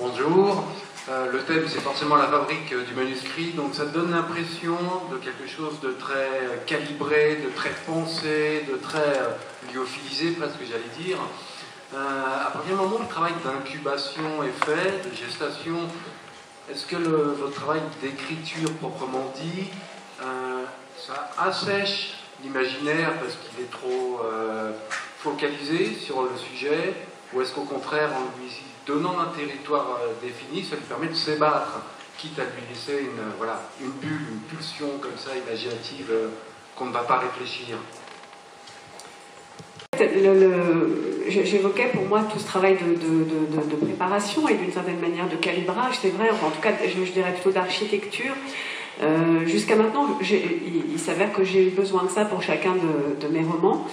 Bonjour. Le thème, c'est forcément la fabrique du manuscrit, donc ça donne l'impression de quelque chose de très calibré, de très pensé, de très lyophilisé, presque j'allais dire. À partir du moment où le travail d'incubation est fait, de gestation, est-ce que votre travail d'écriture proprement dit, ça assèche l'imaginaire parce qu'il est trop focalisé sur le sujet, ou est-ce qu'au contraire, en lui donnant un territoire défini, ça lui permet de s'ébattre, quitte à lui laisser une bulle, une pulsion comme ça imaginative qu'on ne va pas réfléchir? J'évoquais pour moi tout ce travail de préparation et d'une certaine manière de calibrage, c'est vrai, enfin, en tout cas je dirais plutôt d'architecture. Jusqu'à maintenant, il s'avère que j'ai eu besoin de ça pour chacun de mes romans,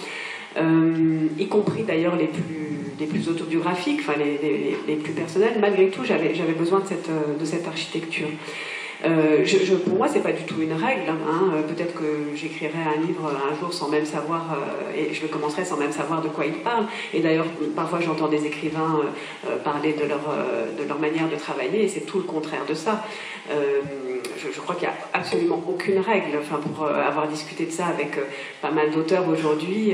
y compris d'ailleurs les plus autobiographiques, enfin les plus personnels. Malgré tout, j'avais besoin de cette architecture. Pour moi, c'est pas du tout une règle. Peut-être que j'écrirai un livre un jour sans même savoir, et je le commencerai sans même savoir de quoi il parle. Et d'ailleurs, parfois, j'entends des écrivains parler de leur manière de travailler, et c'est tout le contraire de ça. Je crois qu'il n'y a absolument aucune règle. Enfin, pour avoir discuté de ça avec pas mal d'auteurs aujourd'hui,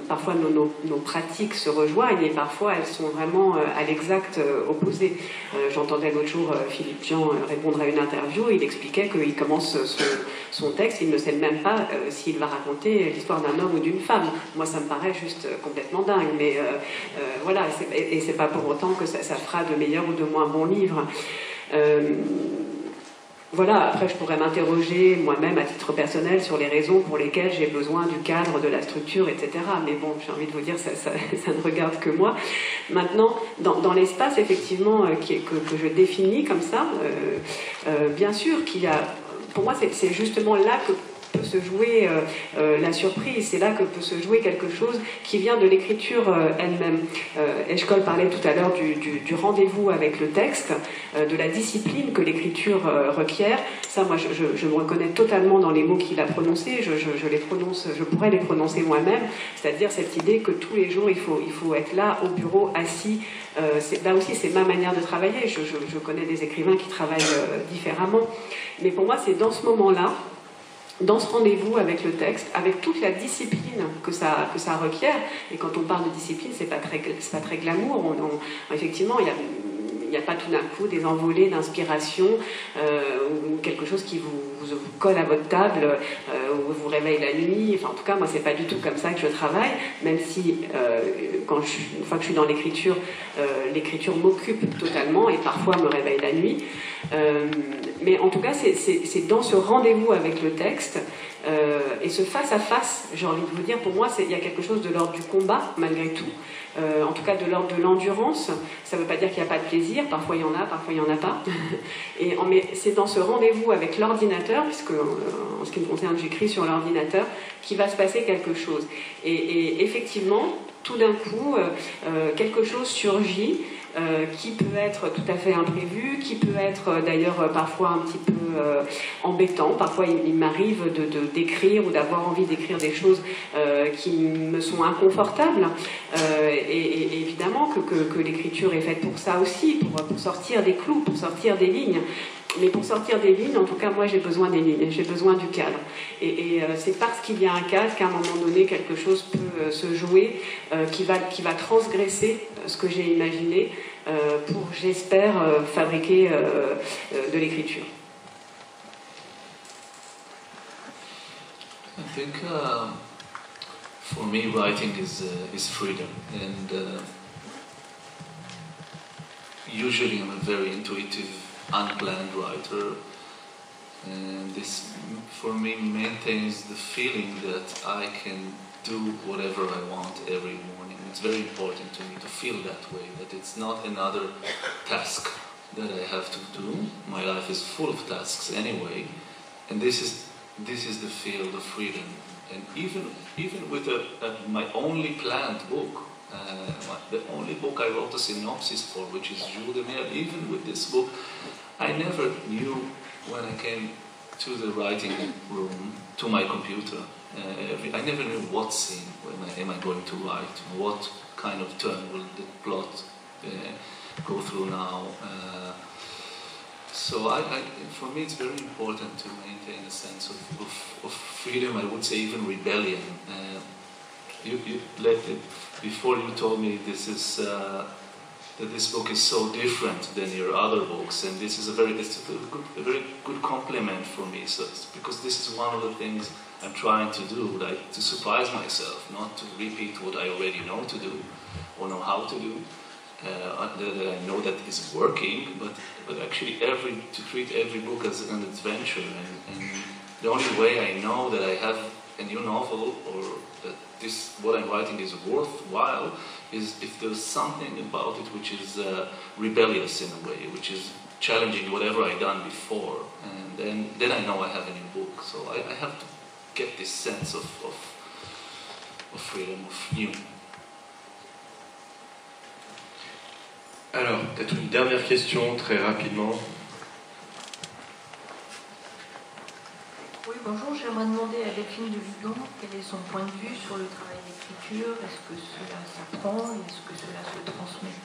parfois nos pratiques se rejoignent et parfois elles sont vraiment à l'exact opposé. J'entendais l'autre jour Philippe Jean répondre à une interview, il expliquait qu'il commence son texte, il ne sait même pas s'il va raconter l'histoire d'un homme ou d'une femme. Moi, ça me paraît juste complètement dingue, mais voilà, et c'est pas pour autant que ça fera de meilleurs ou de moins bons livres. Voilà, après je pourrais m'interroger moi-même à titre personnel sur les raisons pour lesquelles j'ai besoin du cadre, de la structure, etc. Mais bon, j'ai envie de vous dire, ça ne regarde que moi. Maintenant, dans l'espace, effectivement, que je définis comme ça, bien sûr qu'il y a... Pour moi, c'est justement là que peut se jouer la surprise, c'est là que peut se jouer quelque chose qui vient de l'écriture elle-même. Eshkol parlait tout à l'heure du rendez-vous avec le texte, de la discipline que l'écriture requiert. Ça, moi, je me reconnais totalement dans les mots qu'il a prononcés, je pourrais les prononcer moi-même, c'est-à-dire cette idée que tous les jours, il faut être là, au bureau, assis. Là aussi, c'est ma manière de travailler. Je connais des écrivains qui travaillent différemment. Mais pour moi, c'est dans ce moment-là, dans ce rendez-vous avec le texte, avec toute la discipline que ça requiert. Et quand on parle de discipline, c'est pas très glamour. Effectivement, il n'y a pas tout d'un coup des envolées d'inspiration ou quelque chose qui vous colle à votre table ou vous réveille la nuit. Enfin, en tout cas, moi, c'est pas du tout comme ça que je travaille, même si une fois que je suis dans l'écriture, l'écriture m'occupe totalement et parfois me réveille la nuit. Mais en tout cas, c'est dans ce rendez-vous avec le texte et ce face-à-face, j'ai envie de vous dire, pour moi, il y a quelque chose de l'ordre du combat, malgré tout. En tout cas, de l'ordre de l'endurance. Ça ne veut pas dire qu'il n'y a pas de plaisir, parfois il y en a, parfois il n'y en a pas. Mais c'est dans ce rendez-vous avec l'ordinateur, puisque en ce qui me concerne, j'écris sur l'ordinateur, qu'il va se passer quelque chose. Et effectivement, tout d'un coup, quelque chose surgit, qui peut être tout à fait imprévu, qui peut être d'ailleurs parfois un petit peu embêtant. Parfois il m'arrive d'écrire ou d'avoir envie d'écrire des choses qui me sont inconfortables. Et évidemment que l'écriture est faite pour ça aussi, pour sortir des clous, pour sortir des lignes. Mais pour sortir des lignes, en tout cas, moi, j'ai besoin des lignes, j'ai besoin du cadre. Et c'est parce qu'il y a un cadre qu'à un moment donné, quelque chose peut se jouer, qui va transgresser ce que j'ai imaginé pour, j'espère, fabriquer de l'écriture. I think for me, writing is freedom, and usually I'm a very intuitive, unplanned writer, and this for me maintains the feeling that I can do whatever I want every morning. It's very important to me to feel that way, that it's not another task that I have to do. My life is full of tasks anyway, and this is the field of freedom. And even with my only planned book, the only book I wrote a synopsis for, which is Jules de Mer, even with this book, I never knew when I came to the writing room, to my computer, I never knew what scene am I going to write, what kind of turn will the plot go through now. So for me it's very important to maintain a sense of freedom, I would say even rebellion. Before you told me that this book is so different than your other books, and this is a very good compliment for me, so because this is one of the things I'm trying to do, like to surprise myself, not to repeat what I already know to do or know how to do. That I know that is working, but actually to treat every book as an adventure, and the only way I know that I have a new novel or that what I'm writing is worthwhile is if there's something about it which is rebellious in a way, which is challenging whatever I've done before, and then I know I have a new book. So I have to get this sense of freedom, of new. Alors, peut-être une dernière question, très rapidement. Oui, bonjour, j'aimerais demander à Delphine de Vigan quel est son point de vue sur le travail d'écriture. Est-ce que cela s'apprend et est-ce que cela se transmet?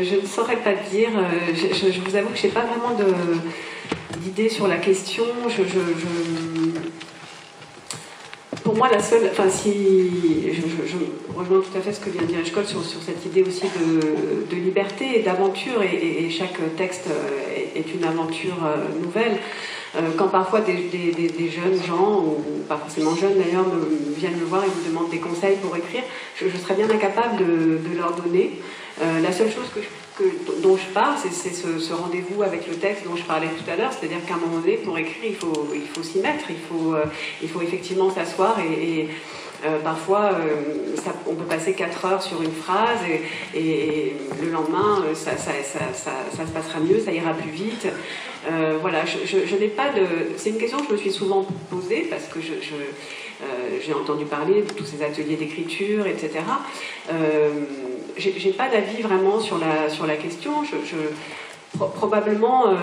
Je ne saurais pas dire. Je vous avoue que je n'ai pas vraiment d'idée sur la question. Pour moi, la seule, enfin, je rejoins tout à fait ce que vient de dire Eshkol sur cette idée aussi de liberté et d'aventure, et chaque texte est une aventure nouvelle. Quand parfois des jeunes gens, ou pas forcément jeunes d'ailleurs, viennent me voir et me demandent des conseils pour écrire, je serais bien incapable de leur donner. La seule chose dont je parle, c'est ce rendez-vous avec le texte dont je parlais tout à l'heure, c'est-à-dire qu'à un moment donné, pour écrire, il faut s'y mettre, il faut effectivement s'asseoir et parfois, on peut passer 4 heures sur une phrase et le lendemain, ça se passera mieux, ça ira plus vite. Voilà, je n'ai pas de... C'est une question que je me suis souvent posée parce que j'ai entendu parler de tous ces ateliers d'écriture, etc. J'ai pas d'avis vraiment sur la question. Probablement,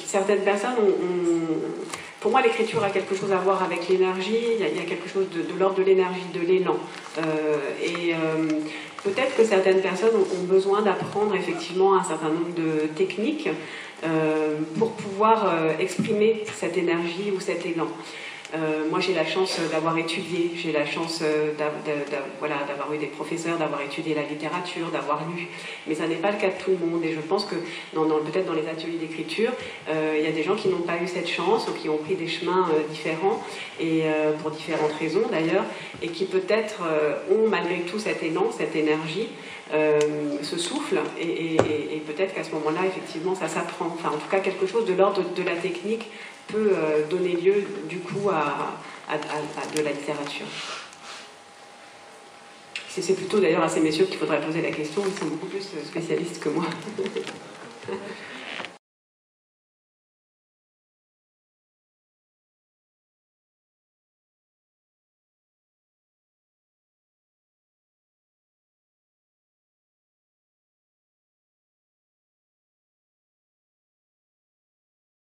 certaines personnes pour moi, l'écriture a quelque chose à voir avec l'énergie. Il y a quelque chose de l'ordre de l'énergie, de l'élan. Peut-être que certaines personnes ont besoin d'apprendre effectivement un certain nombre de techniques pour pouvoir exprimer cette énergie ou cet élan. Moi, j'ai la chance d'avoir étudié, j'ai la chance d'avoir eu des professeurs, d'avoir étudié la littérature, d'avoir lu, mais ça n'est pas le cas de tout le monde. Et je pense que peut-être dans les ateliers d'écriture, il y a des gens qui n'ont pas eu cette chance ou qui ont pris des chemins différents, et pour différentes raisons d'ailleurs, et qui peut-être ont malgré tout cet élan, cette énergie, ce souffle, et peut-être qu'à ce moment-là, effectivement, ça s'apprend. Enfin, en tout cas, quelque chose de l'ordre de la technique peut donner lieu du coup à de la littérature. C'est plutôt d'ailleurs à ces messieurs qu'il faudrait poser la question, ils sont beaucoup plus spécialistes que moi.